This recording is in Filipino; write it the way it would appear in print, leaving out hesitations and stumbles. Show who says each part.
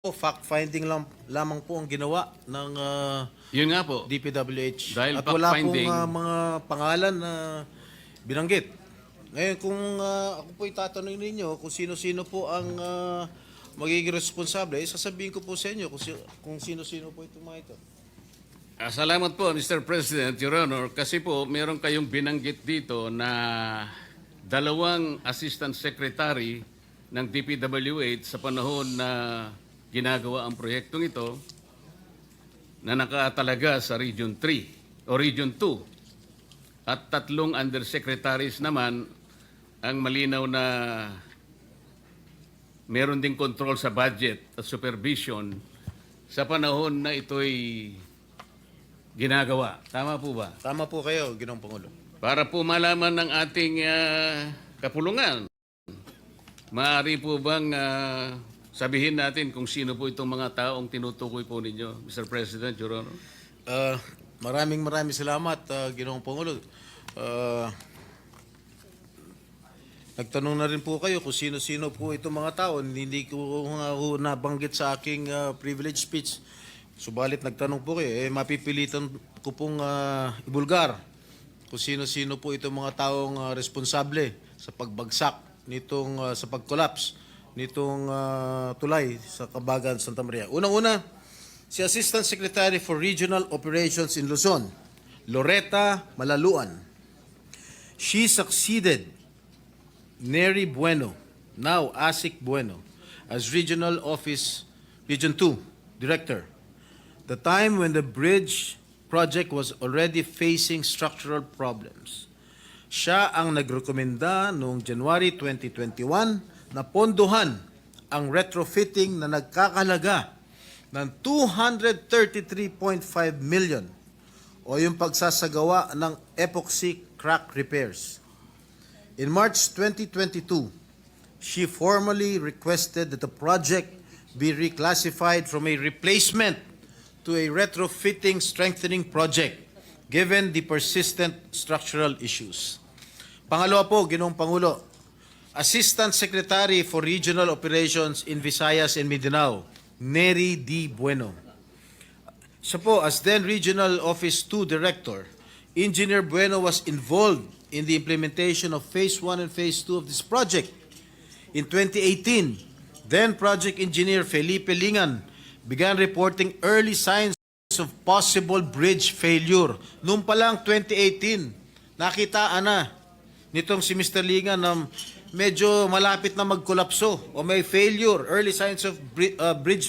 Speaker 1: Fact-finding lamang po ang ginawa ng
Speaker 2: Yun nga po.
Speaker 1: DPWH.
Speaker 2: Dahil
Speaker 1: At wala pong
Speaker 2: fact-finding-
Speaker 1: mga pangalan na binanggit. Ngayon, kung ako po itatanungin ninyo kung sino-sino po ang magiging responsable, sasabihin ko po sa inyo kung sino-sino po itong mga ito.
Speaker 2: Salamat po, Mr. President, Your Honor, kasi po meron kayong binanggit dito na dalawang Assistant Secretary ng DPWH sa panahon na ginagawa ang proyektong ito na nakatalaga sa Region 3 o Region 2 at tatlong undersecretaries naman ang malinaw na meron ding control sa budget at supervision sa panahon na ito'y ginagawa. Tama po ba?
Speaker 1: Tama po kayo, Ginoong Pangulo.
Speaker 2: Para po malaman ng ating kapulungan, maaari po bang sabihin natin kung sino po itong mga taong tinutukoy po ninyo, Mr. President, Your Honor?
Speaker 1: Maraming salamat, Ginoong Pangulo. Nagtanong na rin po kayo kung sino-sino po itong mga tao. Hindi ko nabanggit sa aking privilege speech. Subalit nagtanong po kayo, mapipilitan ko pong ibulgar kung sino-sino po itong mga taong responsable sa pagbagsak nitong sa pag-collapse nitong tulay sa Kabagan, Santa Maria. Unang-una, si Assistant Secretary for Regional Operations in Luzon, Loretta Malaluan. She succeeded Neri Bueno, now Asik Bueno, as Regional 2 Director. The time when the bridge project was already facing structural problems. Siya ang nagrekomenda noong January 2021 na pondohan ang retrofitting na nagkakalaga ng 233.5 million o yung pagsasagawa ng epoxy crack repairs. In March 2022, she formally requested that the project be reclassified from a replacement to a retrofitting strengthening project given the persistent structural issues. Pangalawa po, Ginoong Pangulo, Assistant Secretary for Regional Operations in Visayas and Mindanao, Neri D. Bueno. Siya po, as then Regional Office 2 Director, Engineer Bueno was involved in the implementation of Phase 1 and Phase 2 of this project. In 2018, then Project Engineer Felipe Lingan began reporting early signs of possible bridge failure. Noong pa lang 2018, nakitaan na nitong si Mr. Lingan na medyo malapit na magkolapso o may failure, early signs of bridge failure.